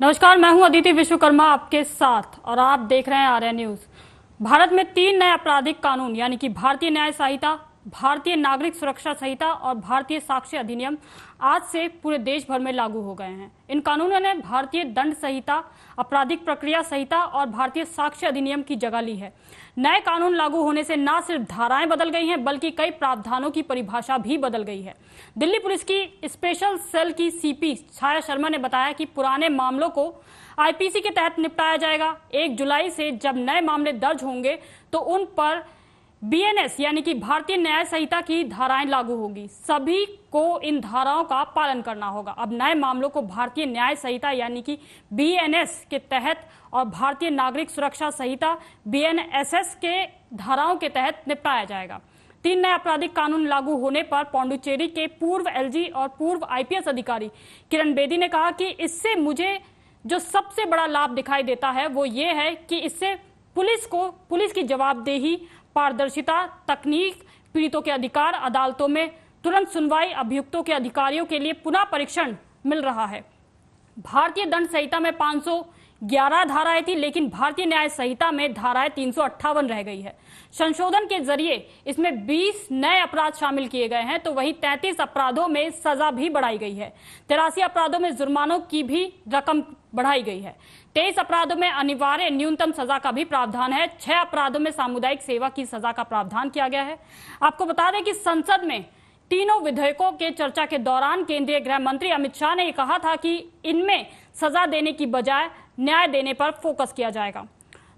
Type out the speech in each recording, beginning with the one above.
नमस्कार, मैं हूं अदिति विश्वकर्मा आपके साथ और आप देख रहे हैं आर्या न्यूज। भारत में 3 नए आपराधिक कानून यानी कि भारतीय न्याय संहिता, भारतीय नागरिक सुरक्षा संहिता और भारतीय साक्ष्य अधिनियम आज से पूरे देश भर में लागू हो गए हैं। इन कानूनों ने भारतीय दंड संहिता, आपराधिक प्रक्रिया संहिता और भारतीय साक्ष्य अधिनियम की जगह ली है। नए कानून लागू होने से न सिर्फ धाराएं बदल गई हैं बल्कि कई प्रावधानों की परिभाषा भी बदल गई है। दिल्ली पुलिस की स्पेशल सेल की सीपी छाया शर्मा ने बताया कि पुराने मामलों को आईपीसी के तहत निपटाया जाएगा। 1 जुलाई से जब नए मामले दर्ज होंगे तो उन पर बीएनएस यानी कि भारतीय न्याय संहिता की धाराएं लागू होगी। सभी को इन धाराओं का पालन करना होगा। अब नए मामलों को भारतीय न्याय संहिता यानी कि बीएनएस के तहत और भारतीय नागरिक सुरक्षा संहिता बीएनएसएस के धाराओं के तहत निपटाया जाएगा। 3 नए आपराधिक कानून लागू होने पर पौंडुचेरी के पूर्व एलजी और पूर्व आईपीएस अधिकारी किरण बेदी ने कहा कि इससे मुझे जो सबसे बड़ा लाभ दिखाई देता है वो ये है कि इससे पुलिस की जवाबदेही, पारदर्शिता, तकनीक, पीड़ितों के अधिकार, अदालतों में तुरंत सुनवाई, अभियुक्तों के अधिकारियों के लिए पुनः परीक्षण मिल रहा है। भारतीय दंड संहिता में 511 धाराएं थी, लेकिन भारतीय न्याय संहिता में धाराएं 358 रह गई है। संशोधन के जरिए इसमें 20 नए अपराध शामिल किए गए हैं, तो वहीं 33 अपराधों में सजा भी बढ़ाई गई है। 83 अपराधों में जुर्मानों की भी रकम बढ़ाई गई है। 23 अपराधों में अनिवार्य न्यूनतम सजा का भी प्रावधान है। 6 अपराधों में सामुदायिक सेवा की सजा का प्रावधान किया गया है। आपको बता दें कि संसद में तीनों विधेयकों के चर्चा के दौरान केंद्रीय गृह मंत्री अमित शाह ने कहा था कि इनमें सजा देने की बजाय न्याय देने पर फोकस किया जाएगा।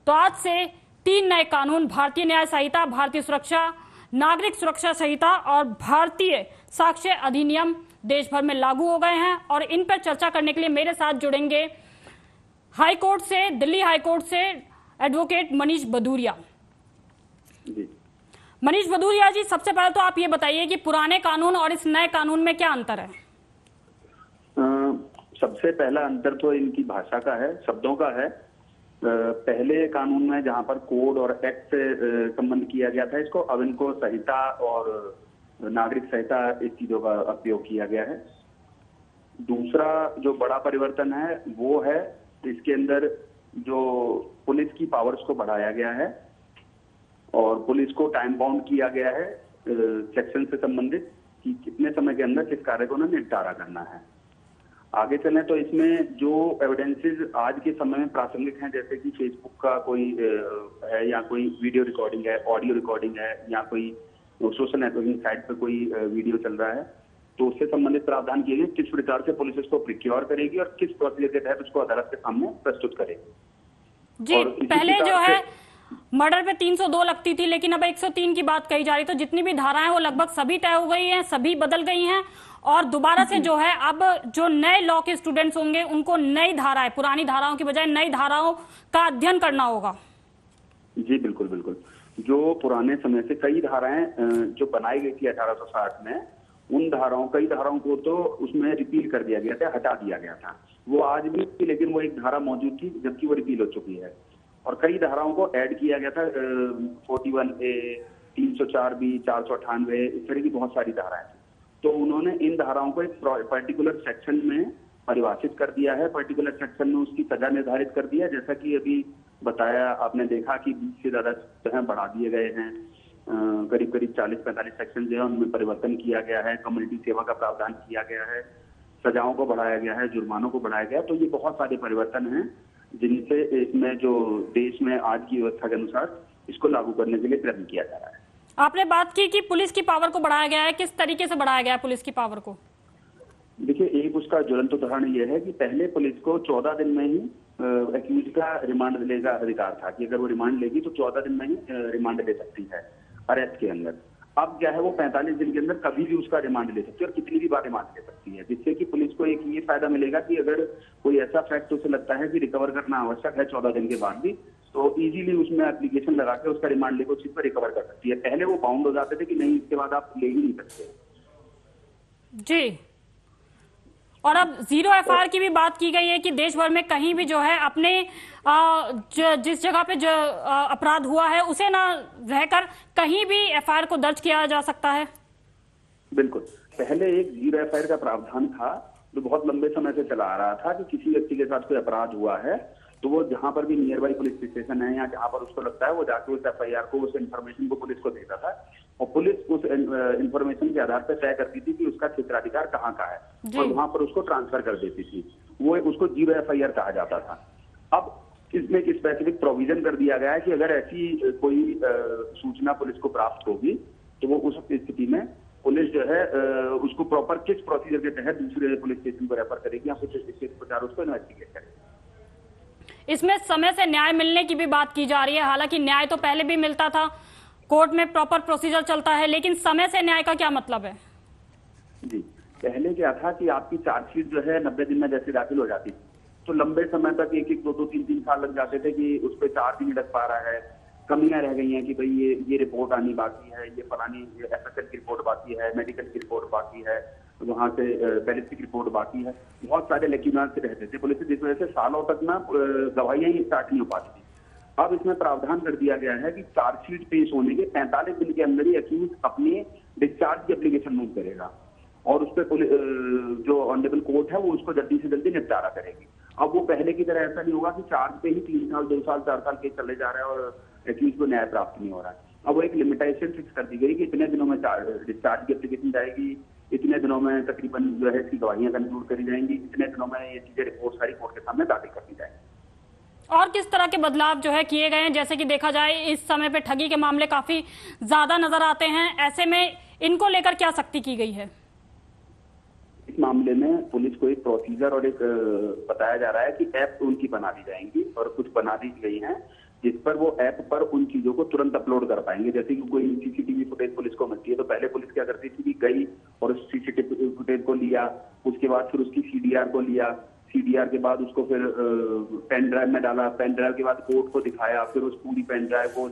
तो आज से 3 नए कानून भारतीय न्याय संहिता, भारतीय नागरिक सुरक्षा संहिता और भारतीय साक्ष्य अधिनियम देश भर में लागू हो गए हैं और इन पर चर्चा करने के लिए मेरे साथ जुड़ेंगे दिल्ली हाईकोर्ट से एडवोकेट मनीष भदौरिया। मनीष भदौरिया जी, सबसे पहले तो आप ये बताइए कि पुराने कानून और इस नए कानून में क्या अंतर है? सबसे पहला अंतर तो इनकी भाषा का है, शब्दों का है। पहले कानून में जहां पर कोड और एक्ट से संबंध किया गया था इसको, अब इनको संहिता और नागरिक संहिता इस चीजों का उपयोग किया गया है। दूसरा जो बड़ा परिवर्तन है वो है इसके अंदर जो पुलिस की पावर्स को बढ़ाया गया है और पुलिस को टाइम बाउंड किया गया है सेक्शन से संबंधित कि कितने समय के अंदर किस कार्य को उन्हें निपटारा करना है। आगे चलें तो इसमें जो एविडेंसेस आज के समय में प्रासंगिक हैं, जैसे कि फेसबुक का कोई है या कोई वीडियो रिकॉर्डिंग है, ऑडियो रिकॉर्डिंग है या कोई सोशल नेटवर्किंग साइट पर कोई वीडियो चल रहा है, तो उससे संबंधित प्रावधान किए गए किस प्रकार से पुलिस उसको प्रिक्योर करेगी और किस प्रोसीजर के तहत उसको अदालत के सामने प्रस्तुत करेगी। जी, पहले जो है मर्डर पे 302 लगती थी, लेकिन अब 103 की बात कही जा रही। तो जितनी भी धाराएं वो लगभग सभी तय हो गई हैं, सभी बदल गई हैं और दोबारा से जो है अब जो नए लॉ के स्टूडेंट्स होंगे उनको नई धाराएं, पुरानी धाराओं की बजाय नई धाराओं का अध्ययन करना होगा। जी बिल्कुल बिल्कुल। जो पुराने समय से कई धाराएं जो बनाई गई थी 1860 में, उन कई धाराओं को तो उसमें रिपील कर दिया गया था, हटा दिया गया था। वो आज भी थी, लेकिन वो एक धारा मौजूद थी जबकि वो रिपील हो चुकी है। और कई धाराओं को ऐड किया गया था, 41A, 304B, 498, इस तरह की बहुत सारी धाराएं थी। तो उन्होंने इन धाराओं को एक पर्टिकुलर सेक्शन में परिभाषित कर दिया है, पर्टिकुलर सेक्शन में उसकी सजा निर्धारित कर दिया। जैसा कि अभी बताया, आपने देखा कि 20 से ज्यादा जो है बढ़ा दिए गए हैं, करीब 40-45 सेक्शन जो है उनमें परिवर्तन किया गया है, कम्युनिटी सेवा का प्रावधान किया गया है, सजाओं को बढ़ाया गया है, जुर्मानों को बढ़ाया गया है। तो ये बहुत सारे परिवर्तन हैं जिनसे इसमें जो देश में आज की व्यवस्था के अनुसार इसको लागू करने के लिए प्रयत्न किया जा रहा है। आपने बात की कि पुलिस की पावर को बढ़ाया गया है, किस तरीके से बढ़ाया गया है पुलिस की पावर को? देखिए, एक उसका ज्वलंत उदाहरण ये है कि पहले पुलिस को 14 दिन में ही एक्यूज का रिमांड लेने का अधिकार था कि अगर वो रिमांड लेगी तो 14 दिन में ही रिमांड ले सकती है अरेस्ट के अंदर। अब क्या है, वो 45 दिन के अंदर कभी भी उसका रिमांड ले सकती है और कितनी भी बार रिमांड ले सकती है, जिससे कि पुलिस को एक ये फायदा मिलेगा कि अगर कोई ऐसा फैक्ट उसे लगता है कि रिकवर करना आवश्यक है 14 दिन के बाद भी, तो इजीली उसमें एप्लीकेशन लगा के उसका रिमांड लेकर उस चीज पर रिकवर कर सकती है। पहले वो बाउंड हो जाते थे कि नहीं, इसके बाद आप ले ही नहीं सकते। जी, और अब 0 एफआईआर की भी बात की गई है कि देश भर में कहीं भी जो है अपने जिस जगह पे जो अपराध हुआ है उसे ना रहकर कहीं भी एफआईआर को दर्ज किया जा सकता है। बिल्कुल, पहले एक 0 एफआईआर का प्रावधान था जो बहुत लंबे समय से चला आ रहा था कि किसी व्यक्ति के साथ कोई अपराध हुआ है तो वो जहां पर भी नियर बाई पुलिस स्टेशन है या जहां पर उसको लगता है वो जाके उस एफआईआर को, उस इन्फॉर्मेशन को पुलिस को देता था और पुलिस उस इन्फॉर्मेशन के आधार पर तय करती थी कि उसका क्षेत्राधिकार कहाँ का है और वहां पर उसको ट्रांसफर कर देती थी। वो उसको 0 एफआईआर कहा जाता था। अब इसमें एक स्पेसिफिक प्रोविजन कर दिया गया है कि अगर ऐसी कोई सूचना पुलिस को प्राप्त होगी तो वो उस स्थिति में पुलिस जो है उसको प्रॉपर किस प्रोसीजर के तहत दूसरे पुलिस स्टेशन को रेफर करेगी या फिर केस प्रचार उसको इन्वेस्टिगेट करेगी। इसमें समय से न्याय मिलने की भी बात की जा रही है। हालांकि न्याय तो पहले भी मिलता था, कोर्ट में प्रॉपर प्रोसीजर चलता है, लेकिन समय से न्याय का क्या मतलब है? जी, पहले क्या था कि आपकी चार्जशीट जो है 90 दिन में जैसे दाखिल हो जाती थी तो लंबे समय तक 1-1, 2-2, 3-3 साल लग जाते थे कि उस पर चार्ज नहीं लग पा रहा है। कमियां रह गई हैं कि भाई ये रिपोर्ट आनी बाकी है, ये फलानी एफएसएल की रिपोर्ट बाकी है, मेडिकल की रिपोर्ट बाकी है, वहां से बैलिस्टिक रिपोर्ट बाकी है। बहुत सारे लेक्यूनास रहते थे पुलिस, जिस वजह से सालों तक ना गवाहियां ही स्टार्ट नहीं हो पाती थी। अब इसमें प्रावधान कर दिया गया है कि चार्जशीट पेश होने के 45 दिन के अंदर ही अक्यूज अपनी डिस्चार्ज की एप्लीकेशन मूव करेगा और उस पर जो ऑनरेबल कोर्ट है वो उसको जल्दी से जल्दी निपटारा करेगी। अब वो पहले की तरह ऐसा नहीं होगा कि चार्ज पे ही 3 साल, 2 साल, 4 साल केस चले जा रहा है और एक्यूज को न्याय प्राप्त नहीं हो रहा है। अब वो एक लिमिटेशन फिक्स कर दी गई कि इतने दिनों में डिस्चार्ज की एप्लीकेशन जाएगी, इतने दिनों में तकरीबन जो है इसकी गवाहियां कंक्लूड करी जाएंगी, इतने दिनों में ये चीजें रिपोर्ट सारी कोर्ट के सामने दाखिल कर दी जाएंगी। और किस तरह के बदलाव जो है किए गए हैं? जैसे कि देखा जाए इस समय पे ठगी के मामले काफी ज्यादा नजर आते हैं, ऐसे में इनको लेकर क्या सख्ती की गई है? इस मामले में पुलिस को एक प्रोसीजर और एक बताया जा रहा है कि ऐप उनकी बना दी जाएंगी और कुछ बना दी गई हैं जिस पर वो ऐप पर उन चीजों को तुरंत अपलोड कर पाएंगे। जैसे कि कोई सीसीटीवी फुटेज पुलिस को मिलती है तो पहले पुलिस क्या करती थी कि गई और उस सीसीटीवी फुटेज को लिया, उसके बाद फिर उसकी सीडीआर को लिया, सीडीआर के बाद उसको फिर पेन ड्राइव में डाला, पेन ड्राइव के बाद कोर्ट को दिखाया, फिर उस पूरी पेन ड्राइव को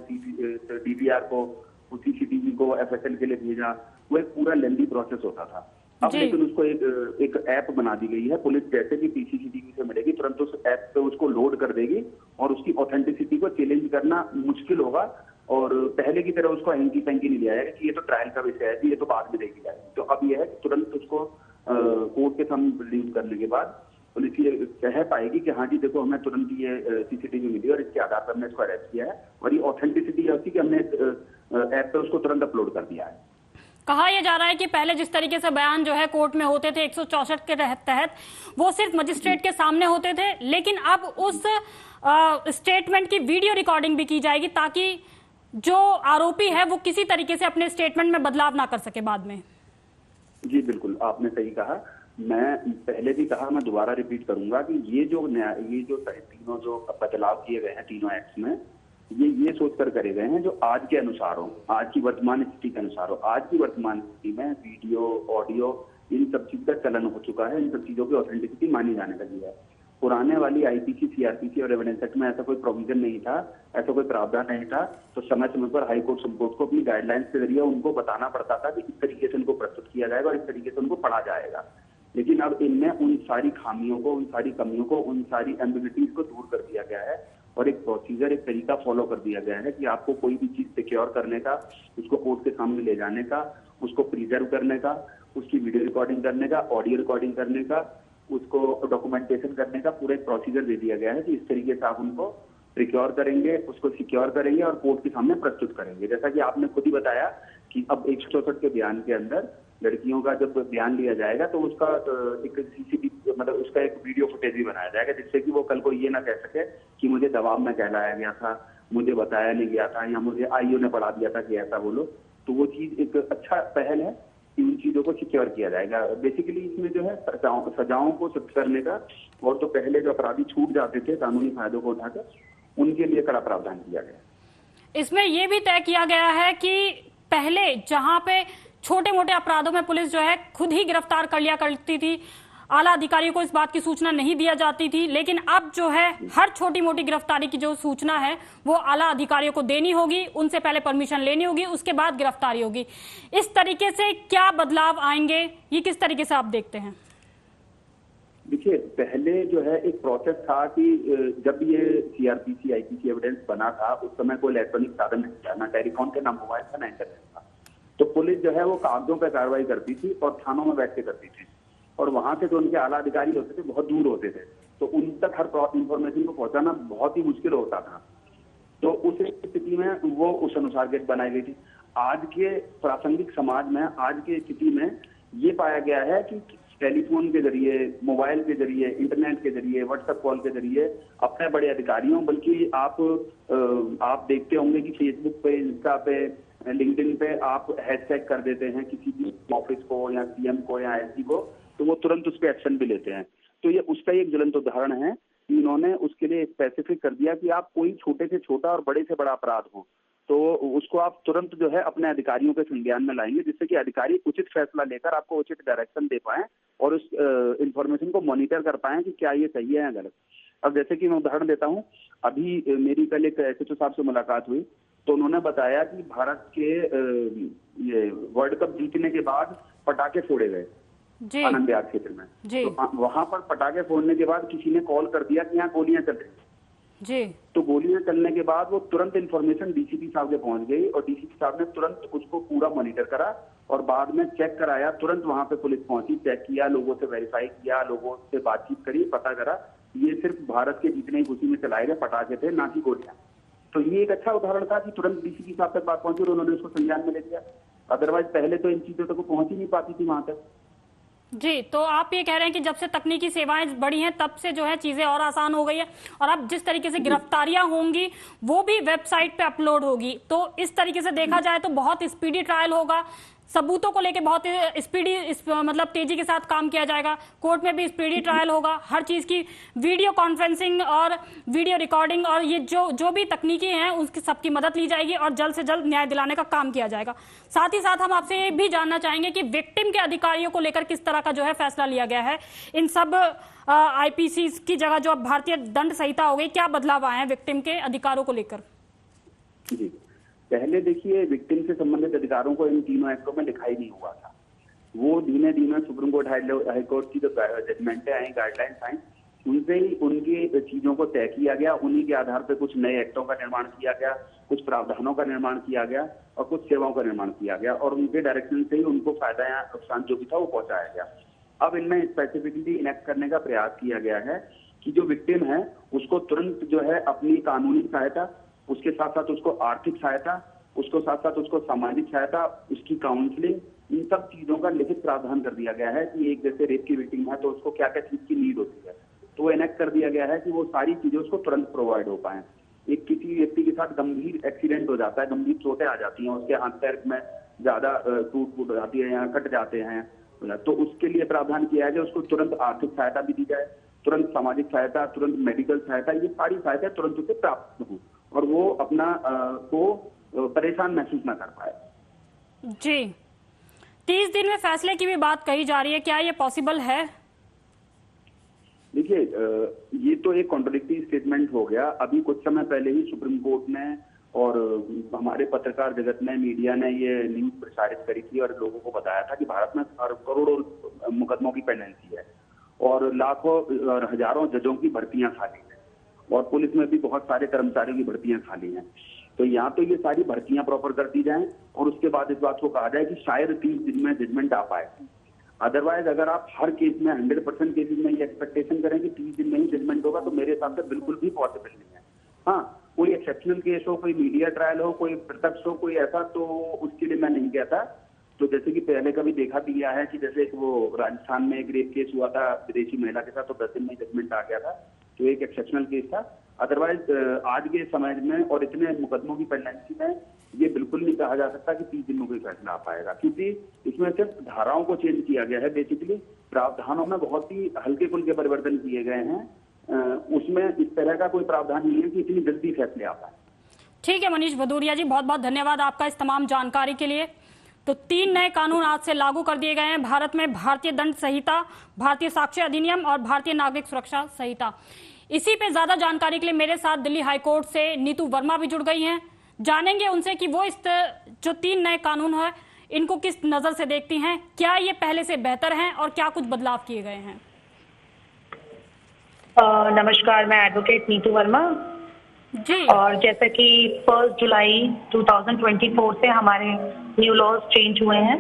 डीवीआर को सीसीटीवी को एफएसएल के लिए भेजा। वो एक पूरा लेंथी प्रोसेस होता था। अब लेकिन उसको एक ऐप बना दी गई है। पुलिस जैसे कि सीसीटीवी से मिलेगी तुरंत उस ऐप पे उसको लोड कर देगी और उसकी ऑथेंटिसिटी को चैलेंज करना मुश्किल होगा और पहले की तरह उसको हैंकी पैंकी नहीं लिया जाएगा कि ये तो ट्रायल का विषय है, ये तो बाद में देखी जाएगी। तो अब ये है कि तुरंत उसको कोर्ट के सामने रिलीज करने के बाद पुलिस ये कह पाएगी कि हाँ जी देखो हमें तुरंत ये सीसीटीवी मिली और इसके आधार पर हमने इसको अरेस्ट किया है और ये ऑथेंटिसिटी है उसकी कि हमने ऐप पे उसको तुरंत अपलोड कर दिया है। कहा यह जा रहा है कि पहले जिस तरीके से बयान जो है कोर्ट में होते थे 164 के तहत वो सिर्फ मजिस्ट्रेट के सामने होते थे, लेकिन अब उस स्टेटमेंट की वीडियो रिकॉर्डिंग भी की जाएगी ताकि जो आरोपी है वो किसी तरीके से अपने स्टेटमेंट में बदलाव ना कर सके बाद में। जी बिल्कुल, आपने सही कहा। मैं पहले भी कहा, मैं दोबारा रिपीट करूंगा कि ये जो तीनों जो बदलाव किए गए हैं तीनों एक्ट्स में ये सोचकर करे गए हैं जो आज के अनुसार हो, आज की वर्तमान स्थिति के अनुसार हो। आज की वर्तमान स्थिति में वीडियो, ऑडियो, इन सब चीज का चलन हो चुका है, इन सब चीजों की ऑथेंटिसिटी मानी जाने लगी है। पुराने वाली आईपीसी, सीआरपीसी और एविडेंस एक्ट में ऐसा कोई प्रोविजन नहीं था, ऐसा कोई प्रावधान नहीं था। तो समय समय पर हाई कोर्ट, सुप्रीम कोर्ट को अपनी गाइडलाइंस के जरिए उनको बताना पड़ता था कि इस तरीके से उनको प्रस्तुत किया जाएगा और इस तरीके से उनको पढ़ा जाएगा। लेकिन अब इनमें उन सारी खामियों को, उन सारी कमियों को, उन सारी एम्बिग्युइटीज को दूर कर दिया गया है और एक प्रोसीजर, एक तरीका फॉलो कर दिया गया है कि आपको कोई भी चीज सिक्योर करने का, उसको कोर्ट के सामने ले जाने का, उसको प्रिजर्व करने का, उसकी वीडियो रिकॉर्डिंग करने का, ऑडियो रिकॉर्डिंग करने का, उसको डॉक्यूमेंटेशन करने का पूरा एक प्रोसीजर दे दिया गया है कि इस तरीके से आप उनको प्रिक्योर करेंगे, उसको सिक्योर करेंगे और कोर्ट के सामने प्रस्तुत करेंगे। जैसा कि आपने खुद ही बताया कि अब 164 के बयान के अंदर लड़कियों का जब बयान लिया जाएगा तो उसका एक सीसीटीवी, मतलब उसका एक वीडियो फुटेज भी बनाया जाएगा जिससे कि वो कल को ये ना कह सके कि मुझे दबाव में कहलाया गया था, मुझे बताया नहीं गया था या मुझे आईओ ने पढ़ा दिया था कि ऐसा बोलो। तो वो चीज एक अच्छा पहल है कि उन चीजों को सिक्योर किया जाएगा। बेसिकली इसमें जो है सजाओं को सख्त करने का, और तो पहले जो अपराधी छूट जाते थे कानूनी फायदों को उठाकर, उनके लिए कड़ा प्रावधान किया गया। इसमें यह भी तय किया गया है कि पहले जहां पे छोटे मोटे अपराधों में पुलिस जो है खुद ही गिरफ्तार कर लिया करती थी, आला अधिकारियों को इस बात की सूचना नहीं दिया जाती थी, लेकिन अब जो है हर छोटी मोटी गिरफ्तारी की जो सूचना है वो आला अधिकारियों को देनी होगी, उनसे पहले परमिशन लेनी होगी, उसके बाद गिरफ्तारी होगी। इस तरीके से क्या बदलाव आएंगे, ये किस तरीके से आप देखते हैं? देखिए, पहले जो है एक प्रोसेस था कि जब ये सीआरपीसी, आईपीसी एविडेंस बना था उस समय कोई इलेक्ट्रॉनिक साधन नहीं था, ना टेलीफोन के, ना मोबाइल था, ना इंटरनेट था। तो पुलिस जो है वो कागजों पर कार्रवाई करती थी और थानों में बैठ के करती थी। और वहां से जो उनके आला अधिकारी होते थे बहुत दूर होते थे, तो उन तक हर इंफॉर्मेशन को पहुंचाना बहुत ही मुश्किल होता था। तो उस स्थिति में वो उस अनुसार गेट बनाई गई थी। आज के प्रासंगिक समाज में, आज की स्थिति में ये पाया गया है कि टेलीफोन के जरिए, मोबाइल के जरिए, इंटरनेट के जरिए, व्हाट्सएप कॉल के जरिए अपने बड़े अधिकारियों, बल्कि आप देखते होंगे कि फेसबुक पे, इंस्टा पे, लिंक्डइन पे आप हैशटैग कर देते हैं किसी भी ऑफिस को या सीएम को या एसडी को, तो वो तुरंत उस पर एक्शन भी लेते हैं। तो ये उसका एक ज्वलंत उदाहरण है कि इन्होंने उसके लिए स्पेसिफिक कर दिया कि आप कोई छोटे से छोटा और बड़े से बड़ा अपराध हो तो उसको आप तुरंत जो है अपने अधिकारियों के संज्ञान में लाएंगे, जिससे कि अधिकारी उचित फैसला लेकर आपको उचित डायरेक्शन दे पाए और उस इंफॉर्मेशन को मॉनिटर कर पाए कि क्या ये सही है या गलत। अब जैसे कि मैं उदाहरण देता हूँ, अभी मेरी कल एक एसएचओ साहब से मुलाकात हुई, तो उन्होंने बताया कि भारत के ये वर्ल्ड कप जीतने के बाद पटाखे फोड़े गए आनंद विहार क्षेत्र में। तो वहां पर पटाखे फोड़ने के बाद किसी ने कॉल कर दिया कि यहाँ गोलियां चल रही जी। तो गोलियां चलने के बाद वो तुरंत इन्फॉर्मेशन डीसीपी साहब के पहुंच गई और डीसीपी साहब ने तुरंत उसको पूरा मॉनिटर करा और बाद में चेक कराया। तुरंत वहां पे पुलिस पहुंची, चेक किया, लोगों से वेरीफाई किया, लोगों से बातचीत करी, पता करा ये सिर्फ भारत के जीतने की खुशी में चलाए गए पटाखे थे, ना कि गोलियां। तो ये एक अच्छा उदाहरण था कि तुरंत डीसीपी साहब तक बात पहुंची और उन्होंने उसको संज्ञान में ले लिया। अदरवाइज पहले तो इन चीजों तक पहुंच ही नहीं पाती थी वहां तक। जी, तो आप ये कह रहे हैं कि जब से तकनीकी सेवाएं बढ़ी हैं तब से जो है चीजें और आसान हो गई है, और अब जिस तरीके से गिरफ्तारियां होंगी वो भी वेबसाइट पे अपलोड होगी, तो इस तरीके से देखा जाए तो बहुत स्पीडी ट्रायल होगा, सबूतों को लेके बहुत स्पीडी मतलब तेजी के साथ काम किया जाएगा, कोर्ट में भी स्पीडी ट्रायल होगा, हर चीज की वीडियो कॉन्फ्रेंसिंग और वीडियो रिकॉर्डिंग और ये जो भी तकनीकी हैं उसकी सबकी मदद ली जाएगी और जल्द से जल्द न्याय दिलाने का काम किया जाएगा। साथ ही साथ हम आपसे ये भी जानना चाहेंगे कि विक्टिम के अधिकारियों को लेकर किस तरह का जो है फैसला लिया गया है। इन सब आईपीसी की जगह जो भारतीय दंड संहिता हो गई, क्या बदलाव आए हैं विक्टिम के अधिकारों को लेकर? जी, पहले देखिए विक्टिम से संबंधित अधिकारों को इन तीनों एक्टों में लिखा ही नहीं हुआ था। वो धीमे धीमे सुप्रीम कोर्ट, हाई कोर्ट की जो जजमेंटें आई, गाइडलाइंस आई, उनसे ही उनकी चीजों को तय किया गया। उन्हीं के आधार पर कुछ नए एक्टों का निर्माण किया गया, कुछ प्रावधानों का निर्माण किया गया और कुछ सेवाओं का निर्माण किया गया और उनके डायरेक्शन से ही उनको फायदा या नुकसान जो भी था वो पहुंचाया गया। अब इनमें स्पेसिफिकली इनेक्ट करने का प्रयास किया गया है कि जो विक्टिम है उसको तुरंत जो है अपनी कानूनी सहायता, उसके साथ साथ उसको आर्थिक सहायता, उसको साथ साथ उसको सामाजिक सहायता, उसकी काउंसलिंग, इन सब चीजों का लिखित प्रावधान कर दिया गया है कि एक जैसे रेप की विक्टिम है तो उसको क्या क्या चीज की नीड होती है, तो इनेक्ट कर दिया गया है कि वो सारी चीजें उसको तुरंत प्रोवाइड हो पाए। एक किसी व्यक्ति के साथ गंभीर एक्सीडेंट हो जाता है, गंभीर चोटें आ जाती हैं, उसके हाथ पैर में ज्यादा टूट फूट हो जाती है या कट जाते हैं, तो उसके लिए प्रावधान किया है कि उसको तुरंत आर्थिक सहायता भी दी जाए, तुरंत सामाजिक सहायता, तुरंत मेडिकल सहायता, ये सारी सहायता तुरंत उसे प्राप्त हो और वो अपना को परेशान महसूस ना कर पाए। जी, 30 दिन में फैसले की भी बात कही जा रही है, क्या ये पॉसिबल है? देखिए, ये तो एक कॉन्ट्रडिक्टरी स्टेटमेंट हो गया। अभी कुछ समय पहले ही सुप्रीम कोर्ट ने और हमारे पत्रकार जगत ने, मीडिया ने ये न्यूज प्रसारित करी थी और लोगों को बताया था कि भारत में करोड़ों मुकदमों की पेंडेंसी है और लाखों और हजारों जजों की भर्तियां खाली हैं और पुलिस में भी बहुत सारे कर्मचारियों की भर्तियां खाली हैं। तो यहाँ तो ये सारी भर्तियां प्रॉपर कर दी जाएं और उसके बाद इस बात को कहा जाए कि शायद 30 दिन में जजमेंट आ पाए। अदरवाइज अगर आप हर केस में 100% केसेस में ये एक्सपेक्टेशन करें कि 30 दिन में ही जजमेंट होगा तो मेरे हिसाब से बिल्कुल भी पॉसिबल नहीं है। हाँ, कोई एक्सेप्शनल केस हो, कोई मीडिया ट्रायल हो, कोई प्रत्यक्ष हो, कोई ऐसा, तो उसके लिए मैं नहीं कहता। तो जैसे कि पहले कभी देखा भी गया है कि जैसे वो राजस्थान में एक रेप केस हुआ था विदेशी महिला के साथ, तो 10 दिन में जजमेंट आ गया था, तो एक एक्सेप्शनल केस था। अदरवाइज आज के समय में और इतने मुकदमों की पेंडेंसी में ये बिल्कुल नहीं कहा जा सकता कि 30 दिन में कोई फैसला आ पाएगा, क्योंकि इसमें सिर्फ धाराओं को चेंज किया गया है। बेसिकली प्रावधानों में बहुत ही हल्के फुल्के परिवर्तन किए गए हैं, उसमें इस तरह का कोई प्रावधान नहीं है कि इतनी जल्दी फैसले आ पाए। ठीक है मनीष भदौरिया जी, बहुत बहुत धन्यवाद आपका इस तमाम जानकारी के लिए। तो 3 नए कानून आज से लागू कर दिए गए हैं भारत में, भारतीय दंड संहिता, भारतीय साक्ष्य अधिनियम और भारतीय नागरिक सुरक्षा संहिता। इसी पे ज्यादा जानकारी के लिए मेरे साथ दिल्ली हाईकोर्ट से नीतू वर्मा भी जुड़ गई हैं। जानेंगे उनसे कि वो इस जो 3 नए कानून है इनको किस नजर से देखती हैं, क्या ये पहले से बेहतर हैं और क्या कुछ बदलाव किए गए हैं। नमस्कार, मैं एडवोकेट नीतू वर्मा जी। और जैसा कि 1 जुलाई 2024 से हमारे न्यू लॉज चेंज हुए हैं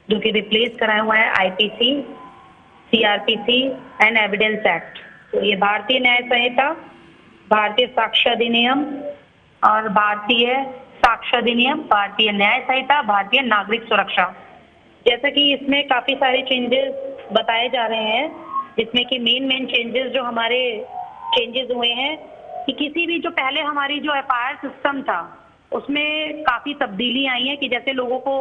जो कि रिप्लेस कराए हुआ है IPC CRPC and evidence act. तो ये भारतीय न्याय संहिता, भारतीय साक्ष्य अधिनियम और भारतीय साक्ष्य अधिनियम, भारतीय न्याय संहिता, भारतीय नागरिक सुरक्षा। जैसा कि इसमें काफी सारे चेंजेस बताए जा रहे हैं, जिसमें कि मेन चेंजेस जो हमारे चेंजेस हुए हैं कि किसी भी जो पहले हमारी जो FIR सिस्टम था उसमें काफी तब्दीली आई है कि जैसे लोगों को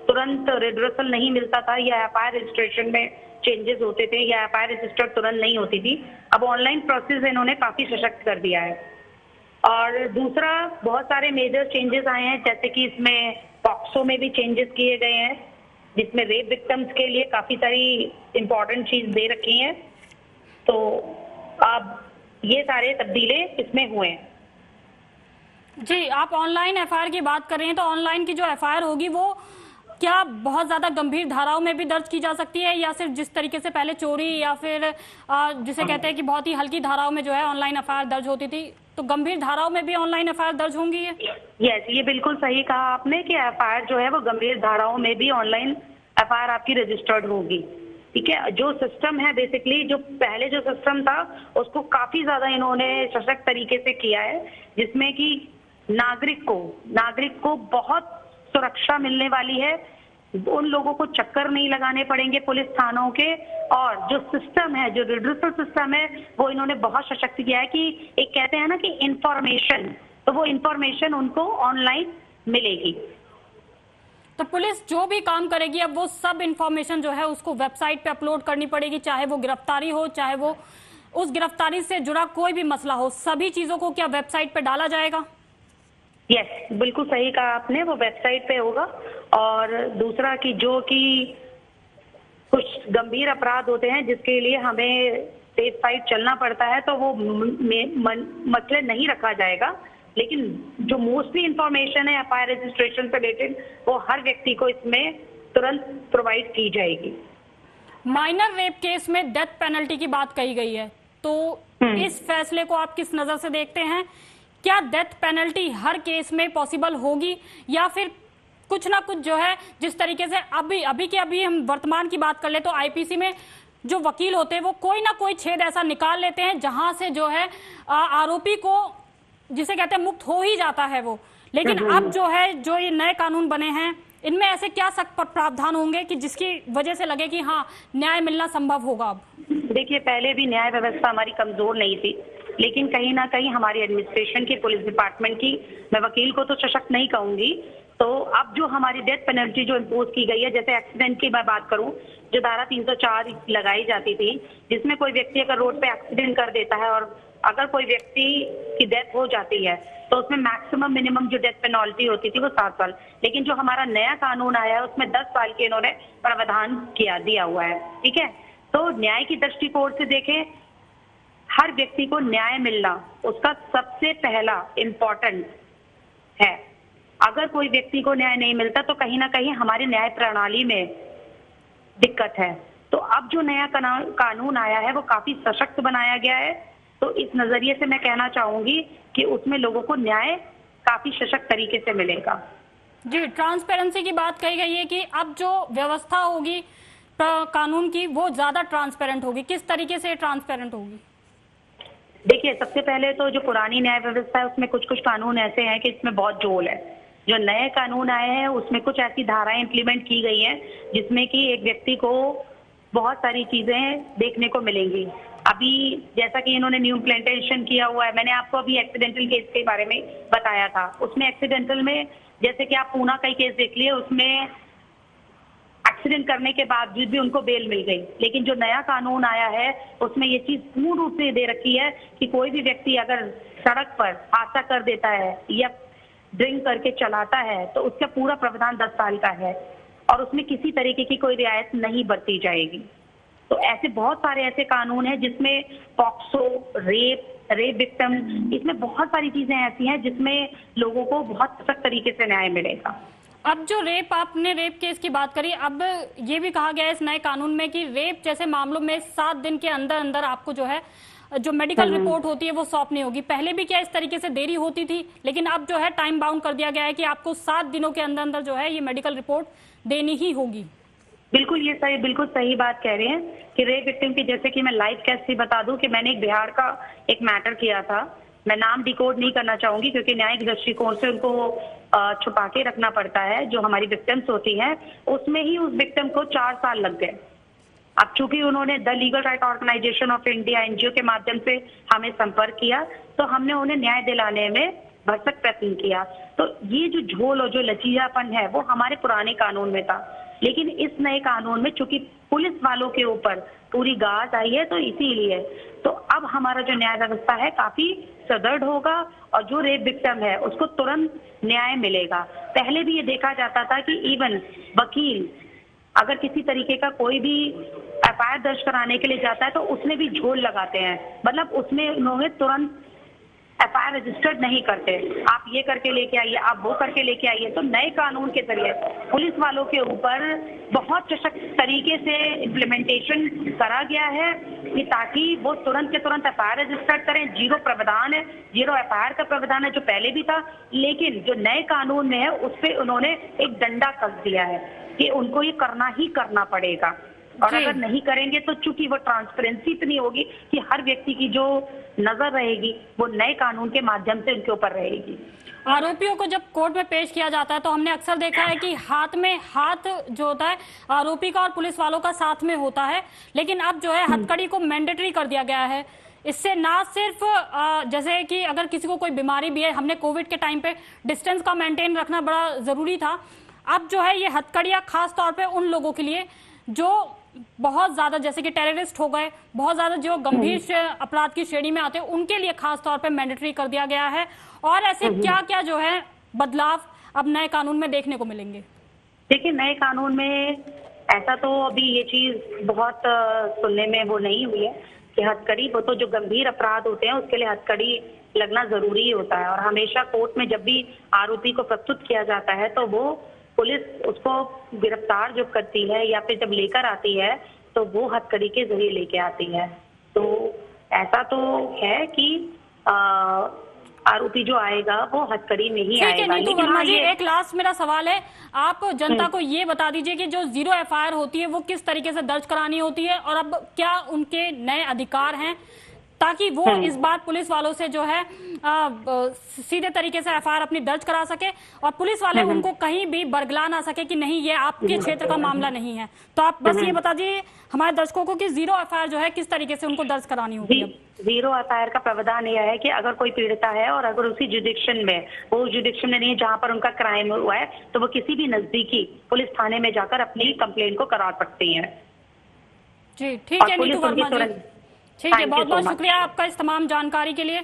तुरंत रिड्रेसल नहीं मिलता था या FIR रजिस्ट्रेशन में चेंजेस होते थे या FIR रजिस्टर तुरंत नहीं होती थी। अब ऑनलाइन प्रोसेस इन्होंने काफी सशक्त कर दिया है। और दूसरा, बहुत सारे मेजर चेंजेस आए हैं, जैसे कि इसमें पॉक्सो में भी चेंजेस किए गए हैं, जिसमें रेप विक्टिम्स के लिए काफी सारी इंपॉर्टेंट चीज दे रखी हैं। तो अब ये सारे तब्दीले इसमें हुए हैं। जी, आप ऑनलाइन FIR की बात कर रहे हैं, तो ऑनलाइन की जो FIR होगी वो क्या बहुत ज्यादा गंभीर धाराओं में भी दर्ज की जा सकती है, या सिर्फ जिस तरीके से पहले चोरी या फिर जिसे कहते हैं कि बहुत ही हल्की धाराओं में जो है ऑनलाइन FIR दर्ज होती थी, तो गंभीर धाराओं में भी ऑनलाइन FIR दर्ज होंगी? यस, ये बिल्कुल सही कहा आपने कि FIR जो है वो गंभीर धाराओं में भी ऑनलाइन FIR आपकी रजिस्टर्ड होगी। ठीक है, जो सिस्टम है बेसिकली, जो पहले जो सिस्टम था उसको काफी ज्यादा इन्होंने सशक्त तरीके से किया है, जिसमें कि नागरिक को बहुत सुरक्षा मिलने वाली है। उन लोगों को चक्कर नहीं लगाने पड़ेंगे पुलिस थानों के, और जो सिस्टम है, जो रिड्रेसल सिस्टम है, वो इन्होंने बहुत सशक्त किया है कि एक कहते हैं ना कि इंफॉर्मेशन, तो वो इंफॉर्मेशन उनको ऑनलाइन मिलेगी। तो पुलिस जो भी काम करेगी अब वो सब इंफॉर्मेशन जो है उसको वेबसाइट पे अपलोड करनी पड़ेगी, चाहे वो गिरफ्तारी हो, चाहे वो उस गिरफ्तारी से जुड़ा कोई भी मसला हो, सभी चीजों को क्या वेबसाइट पे डाला जाएगा? यस, बिल्कुल सही कहा आपने, वो वेबसाइट पे होगा। और दूसरा कि जो कि कुछ गंभीर अपराध होते हैं जिसके लिए हमें सेफ साइड चलना पड़ता है, तो वो मसले नहीं रखा जाएगा, लेकिन जो मोस्टली इंफॉर्मेशन है FIR रजिस्ट्रेशन से रिलेटेड वो हर व्यक्ति को इसमें तुरंत प्रोवाइड की जाएगी। माइनर रेप केस में डेथ पेनल्टी की बात कही गई है, तो इस फैसले को आप किस नजर से देखते हैं? क्या डेथ पेनल्टी हर केस में पॉसिबल होगी, या फिर कुछ ना कुछ जो है जिस तरीके से अभी हम वर्तमान की बात कर ले तो IPC में जो वकील होते हैं वो कोई ना कोई छेद ऐसा निकाल लेते हैं जहां से जो है आरोपी को, जिसे कहते हैं, मुक्त हो ही जाता है वो। लेकिन अब जो है, जो ये नए कानून बने हैं, इनमें ऐसे क्या सख्त प्रावधान होंगे कि जिसकी वजह से लगे कि हाँ, न्याय मिलना संभव होगा? अब देखिए, पहले भी न्याय व्यवस्था हमारी कमजोर नहीं थी, लेकिन कहीं ना कहीं हमारी एडमिनिस्ट्रेशन की, पुलिस डिपार्टमेंट की, मैं वकील को तो सशक्त नहीं कहूंगी, तो अब जो हमारी डेथ पेनल्टी जो इम्पोज की गई है, जैसे एक्सीडेंट की मैं बात करूं, जो धारा 304 लगाई जाती थी, जिसमें कोई व्यक्ति अगर रोड पे एक्सीडेंट कर देता है और अगर कोई व्यक्ति की डेथ हो जाती है तो उसमें मैक्सिमम मिनिमम जो डेथ पेनल्टी होती थी वो 7 साल, लेकिन जो हमारा नया कानून आया है उसमें 10 साल के इन्होंने प्रावधान दिया हुआ है। ठीक है, तो न्याय की दृष्टिकोण से देखें, हर व्यक्ति को न्याय मिलना उसका सबसे पहला इम्पोर्टेंट है। अगर कोई व्यक्ति को न्याय नहीं मिलता तो कहीं ना कहीं हमारी न्याय प्रणाली में दिक्कत है। तो अब जो नया कानून आया है वो काफी सशक्त बनाया गया है, तो इस नजरिए से मैं कहना चाहूंगी कि उसमें लोगों को न्याय काफी सशक्त तरीके से मिलेगा। जी, ट्रांसपेरेंसी की बात कही गई है कि अब जो व्यवस्था होगी कानून की वो ज्यादा ट्रांसपेरेंट होगी। किस तरीके से ट्रांसपेरेंट होगी? देखिए, सबसे पहले तो जो पुरानी न्याय व्यवस्था है उसमें कुछ कानून ऐसे हैं कि इसमें बहुत झोल है। जो नए कानून आए हैं उसमें कुछ ऐसी धाराएं इंप्लीमेंट की गई हैं जिसमें कि एक व्यक्ति को बहुत सारी चीजें देखने को मिलेंगी। अभी जैसा कि इन्होंने न्यू इम्प्लीमेंटेशन किया हुआ है, मैंने आपको अभी एक्सीडेंटल केस के बारे में बताया था, उसमें एक्सीडेंटल में जैसे कि आप पूना का केस देख लिए, उसमें एक्सीडेंट करने के बावजूद भी उनको बेल मिल गई। लेकिन जो नया कानून आया है उसमें ये चीज पूर्ण रूप से दे रखी है कि कोई भी व्यक्ति अगर सड़क पर हादसा कर देता है या ड्रिंक करके चलाता है तो उसका पूरा प्रावधान 10 साल का है और उसमें किसी तरीके की कोई रियायत नहीं बरती जाएगी। तो ऐसे बहुत सारे ऐसे कानून हैं जिसमें पॉक्सो, रेप विक्टिम, इसमें बहुत सारी चीजें ऐसी हैं जिसमें लोगों को बहुत सख्त तरीके से न्याय मिलेगा। अब जो आपने रेप केस की बात करी, अब ये भी कहा गया है इस नए कानून में कि रेप जैसे मामलों में 7 दिन के अंदर अंदर आपको जो है जो मेडिकल रिपोर्ट होती है वो सौंपनी होगी। पहले भी क्या इस तरीके से देरी होती थी, लेकिन अब जो है टाइम बाउंड कर दिया गया है कि आपको 7 दिनों के अंदर अंदर जो है ये मेडिकल रिपोर्ट देनी ही होगी। बिल्कुल सही बात कह रहे हैं कि रेप विक्टिम की, जैसे कि मैं लाइव केस से बता दूं कि मैंने एक बिहार का एक मैटर किया था। मैं नाम डिकोड नहीं करना चाहूंगी क्योंकि न्यायिक दृष्टिकोण से उनको छुपा के रखना पड़ता है। जो हमारी विक्टिम्स होती हैं उसमें ही उस विक्टिम को 4 साल लग गए। अब चूंकि उन्होंने the legal right organisation of India NGO के माध्यम से हमें संपर्क किया तो हमने उन्हें न्याय दिलाने में भरसक प्रयत्न किया। तो ये जो झोल और जो लचीलापन है वो हमारे पुराने कानून में था, लेकिन इस नए कानून में चूंकि पुलिस वालों के ऊपर पूरी गाज आई है तो इसीलिए तो अब हमारा जो न्याय व्यवस्था है काफी सुदृढ़ होगा और जो रेप विक्टिम है उसको तुरंत न्याय मिलेगा। पहले भी ये देखा जाता था कि इवन वकील अगर किसी तरीके का कोई भी एफआईआर दर्ज कराने के लिए जाता है तो उसमें भी झोल लगाते हैं, मतलब उसमें उन्होंने तुरंत एफआईआर रजिस्टर्ड नहीं करते। आप ये करके लेके आइए, आप वो करके लेके आइए। तो नए कानून के जरिए पुलिस वालों के ऊपर बहुत सशक्त तरीके से इम्प्लीमेंटेशन करा गया है कि ताकि वो तुरंत के तुरंत एफआईआर रजिस्टर्ड करें। जीरो प्रावधान है, जीरो एफआईआर का प्रावधान है जो पहले भी था, लेकिन जो नए कानून में है उस पर उन्होंने एक डंडा कस दिया है कि उनको ये करना ही करना पड़ेगा। और अगर नहीं करेंगे तो चूंकि वो ट्रांसपेरेंसी इतनी होगी कि हर व्यक्ति की जो नजर रहेगी वो नए कानून के माध्यम से उनके ऊपर रहेगी। आरोपियों को जब कोर्ट में पेश किया जाता है तो हमने अक्सर देखा है कि हाथ में हाथ जो होता है आरोपी का और पुलिस वालों का साथ में होता है, लेकिन अब जो है हथकड़ी को मैंडेटरी कर दिया गया है। इससे ना सिर्फ जैसे कि अगर किसी को कोई बीमारी भी है, हमने कोविड के टाइम पे डिस्टेंस का मेंटेन रखना बड़ा जरूरी था। अब जो है ये हथकड़ियां खास तौर पे उन लोगों के लिए जो बहुत ज्यादा जैसे कि टेररिस्ट हो गए, बहुत ज्यादा जो गंभीर अपराध की श्रेणी में आते हैं उनके लिए खास तौर पे मैंडेटरी कर दिया गया है। और ऐसे क्या क्या जो है बदलाव अब नए कानून में देखने को मिलेंगे? देखिए, नए कानून में ऐसा तो अभी ये चीज बहुत सुनने में वो नहीं हुई है कि हथकड़ी, वो तो जो गंभीर अपराध होते हैं उसके लिए हथकड़ी लगना जरूरी होता है। और हमेशा कोर्ट में जब भी आरोपी को प्रस्तुत किया जाता है तो वो पुलिस उसको गिरफ्तार जो करती है या फिर जब लेकर आती है तो वो हथकड़ी के जरिए लेके आती है। तो ऐसा तो है कि आरोपी जो आएगा वो हथकड़ी में ही आएगा। लेकिन वर्मा जी, एक लास्ट मेरा सवाल है, आप जनता को ये बता दीजिए कि जो जीरो एफआईआर होती है वो किस तरीके से दर्ज करानी होती है और अब क्या उनके नए अधिकार हैं ताकि वो इस बार पुलिस वालों से जो है सीधे तरीके से एफआईआर अपनी दर्ज करा सके और पुलिस वाले उनको कहीं भी बरगला ना सके कि नहीं ये आपके क्षेत्र का मामला नहीं है। तो आप बस ये बता दीजिए हमारे दर्शकों को कि जीरो एफआईआर जो है किस तरीके से उनको दर्ज करानी होगी। जीरो एफआईआर का प्रावधान यह है कि अगर कोई पीड़िता है और अगर उसी जुडिक्शन में, वो जुडिक्शन में नहीं जहाँ पर उनका क्राइम हुआ है, तो वो किसी भी नजदीकी पुलिस थाने में जाकर अपनी कंप्लेंट को करा सकती है। जी ठीक है नीतू वर्मा जी, ठीक है, बहुत बहुत शुक्रिया आपका इस तमाम जानकारी के लिए।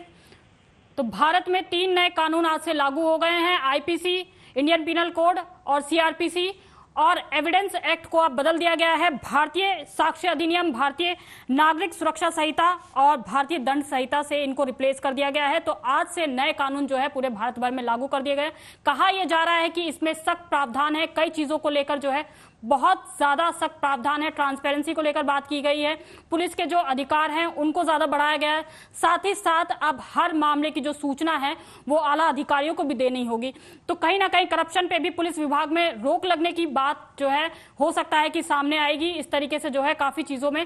तो भारत में 3 नए कानून आज से लागू हो गए हैं। आईपीसी, इंडियन पिनल कोड और सीआरपीसी और एविडेंस एक्ट को अब बदल दिया गया है। भारतीय साक्ष्य अधिनियम, भारतीय नागरिक सुरक्षा संहिता और भारतीय दंड संहिता से इनको रिप्लेस कर दिया गया है। तो आज से नए कानून जो है पूरे भारत भर में लागू कर दिए गए। कहा यह जा रहा है कि इसमें सख्त प्रावधान है, कई चीजों को लेकर जो है बहुत ज्यादा सख्त प्रावधान है। ट्रांसपेरेंसी को लेकर बात की गई है, पुलिस के जो अधिकार हैं उनको ज्यादा बढ़ाया गया है। साथ ही साथ अब हर मामले की जो सूचना है वो आला अधिकारियों को भी देनी होगी। तो कहीं ना कहीं करप्शन पे भी पुलिस विभाग में रोक लगने की बात जो है हो सकता है कि सामने आएगी। इस तरीके से जो है काफी चीजों में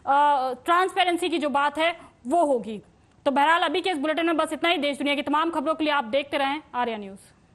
ट्रांसपेरेंसी की जो बात है वो होगी। तो बहरहाल अभी के इस बुलेटिन में बस इतना ही। देश दुनिया की तमाम खबरों के लिए आप देखते रहें आर्या न्यूज।